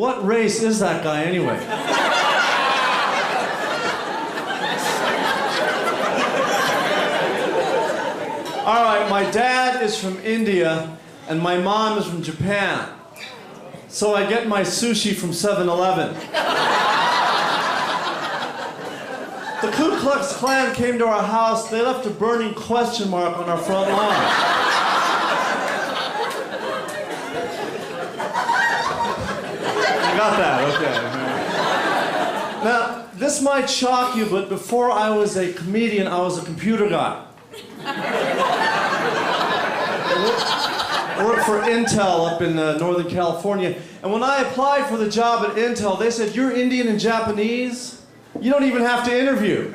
what race is that guy anyway? All right, my dad is from India and my mom is from Japan. So I get my sushi from 7-Eleven. The Ku Klux Klan came to our house. They left a burning question mark on our front lawn. You got that, okay. Now, this might shock you, but before I was a comedian, I was a computer guy. I worked for Intel up in Northern California. And when I applied for the job at Intel, they said, "You're Indian and Japanese? You don't even have to interview.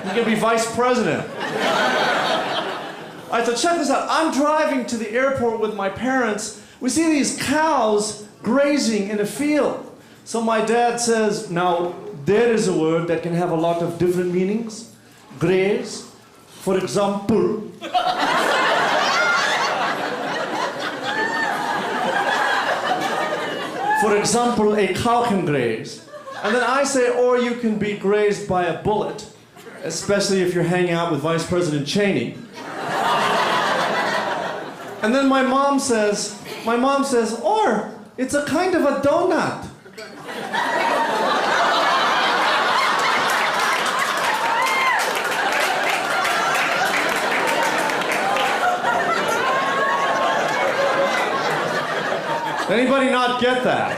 You can be vice president." All right, so check this out. I'm driving to the airport with my parents. We see these cows grazing in a field. So my dad says, "Now, there is a word that can have a lot of different meanings. Graze, for example." For example, a cow can graze. And then I say, or you can be grazed by a bullet, especially if you're hanging out with Vice President Cheney. And then my mom says, or it's a kind of a donut. Anybody not get that?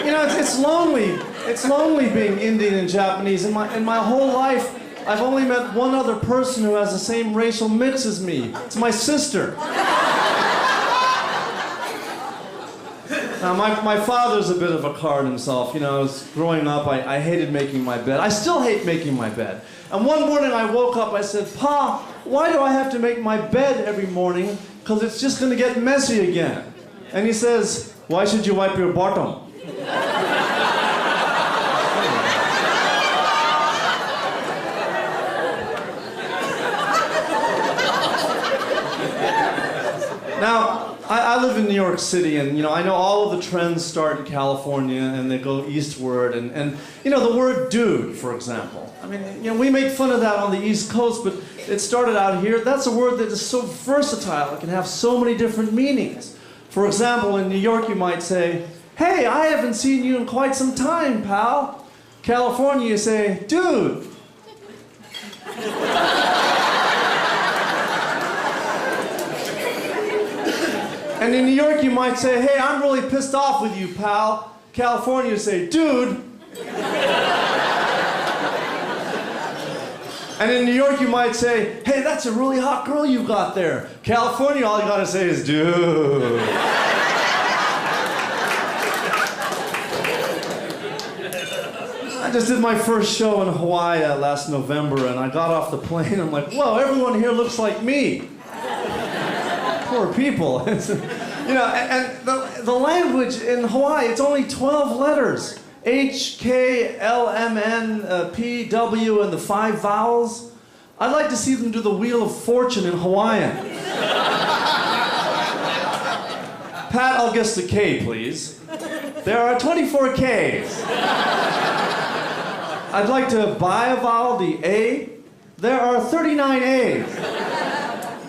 You know, it's lonely. It's lonely being Indian and Japanese. In my whole life, I've only met one other person who has the same racial mix as me. It's my sister. Now, my father's a bit of a card himself. You know, as growing up, I hated making my bed. I still hate making my bed. And one morning I woke up, I said, "Pa, why do I have to make my bed every morning? Because it's just going to get messy again." And he says, "Why should you wipe your bottom?" Now, I live in New York City, and you know, I know all of the trends start in California and they go eastward, and you know, the word dude, for example. I mean, you know, we make fun of that on the East Coast, but it started out here. That's a word that is so versatile. It can have so many different meanings. For example, in New York you might say, "Hey, I haven't seen you in quite some time, pal." California, you say, "Dude." And in New York, you might say, "Hey, I'm really pissed off with you, pal." California, you say, "Dude." And in New York, you might say, "Hey, that's a really hot girl you've got there." California, all you gotta say is, "Dude." I just did my first show in Hawaii last November, and I got off the plane. I'm like, "Whoa, everyone here looks like me." Poor people. You know, and the language in Hawaii, it's only 12 letters. H, K, L, M, N, P, W, and the 5 vowels. I'd like to see them do the Wheel of Fortune in Hawaiian. Pat, I'll guess the K, please. There are 24 Ks. I'd like to buy a vowel, the A. There are 39 A's.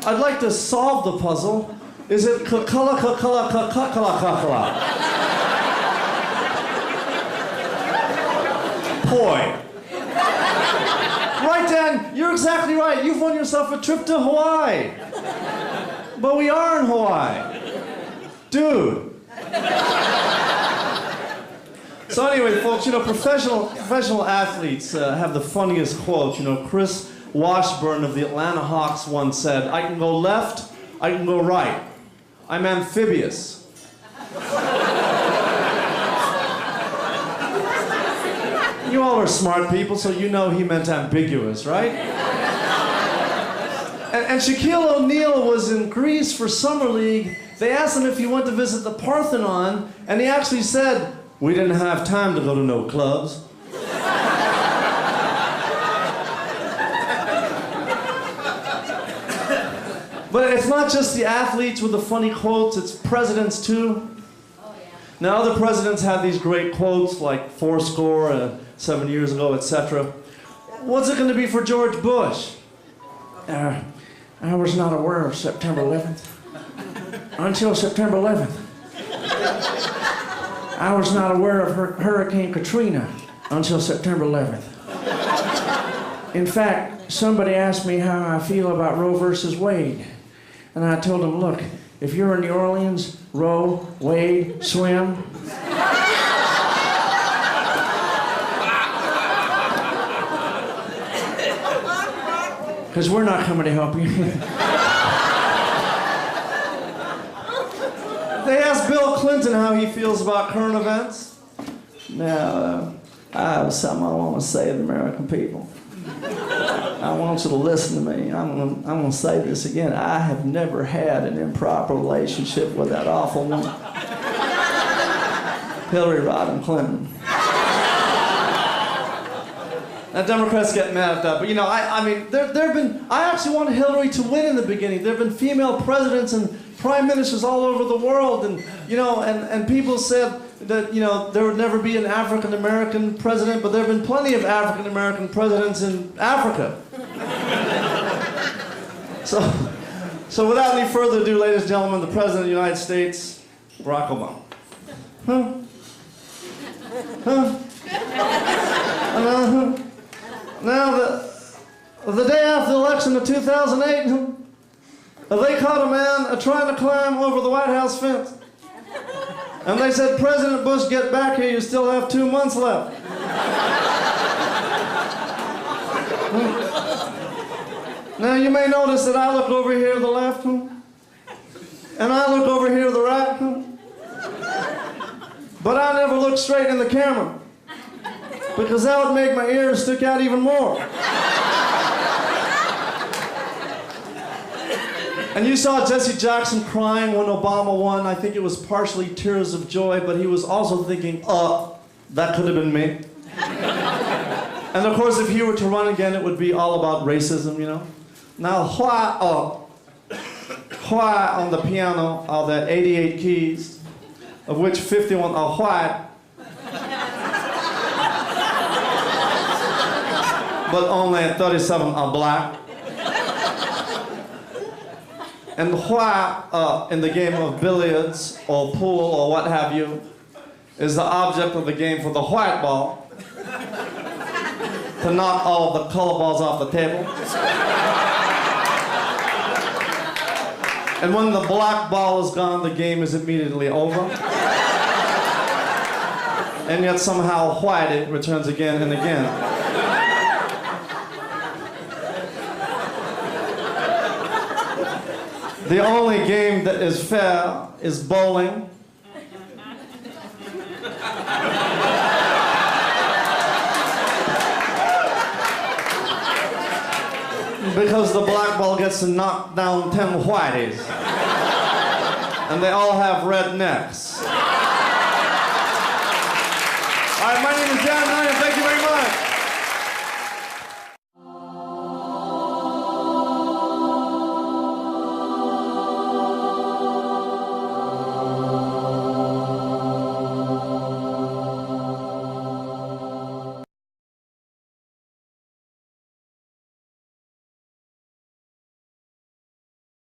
I'd like to solve the puzzle. Is it kakala kakala kakala kakala? Poi. Right, Dan, you're exactly right. You've won yourself a trip to Hawaii. But we are in Hawaii. Dude. So anyway, folks, you know, professional athletes have the funniest quote. You know, Chris Washburn of the Atlanta Hawks once said, "I can go left, I can go right. I'm amphibious." You all are smart people, so you know he meant ambiguous, right? And Shaquille O'Neal was in Greece for Summer League. They asked him if he went to visit the Parthenon, and he actually said, "We didn't have time to go to no clubs." But it's not just the athletes with the funny quotes, it's presidents too. Now, other presidents have these great quotes like fourscore, 7 years ago, etc. What's it going to be for George Bush? I was not aware of September 11th until September 11th. I was not aware of Hurricane Katrina until September 11th. In fact, somebody asked me how I feel about Roe versus Wade. And I told them, look, if you're in New Orleans, row, wade, swim. Because we're not coming to help you. They asked Bill Clinton how he feels about current events. Now, I have something I want to say to the American people. I want you to listen to me. I'm going to say this again. I have never had an improper relationship with that awful woman, Hillary Rodham Clinton. Now, Democrats get mad at that, but you know, I mean, I actually wanted Hillary to win in the beginning. There have been female presidents and prime ministers all over the world, and you know, and people said that, you know, there would never be an African American president, but there have been plenty of African American presidents in Africa. So without any further ado, ladies and gentlemen, the President of the United States, Barack Obama. Now, the day after the election of 2008, they caught a man trying to climb over the White House fence. And they said, President Bush, get back here, you still have 2 months left. Now, you may notice that I look over here to the left, and I look over here to the right, but I never look straight in the camera, because that would make my ears stick out even more. And you saw Jesse Jackson crying when Obama won. I think it was partially tears of joy, but he was also thinking, that could have been me. And of course, if he were to run again, it would be all about racism, you know. Now, why on the piano are there 88 keys, of which 51 are white, but only 37 are black? And why, in the game of billiards or pool or what have you, is the object of the game for the white ball to knock all of the color balls off the table? And when the black ball is gone, the game is immediately over. And yet somehow white it returns again and again. The only game that is fair is bowling. Because the black ball gets to knock down 10 whiteys. And they all have red necks. All right, my name is Nainan.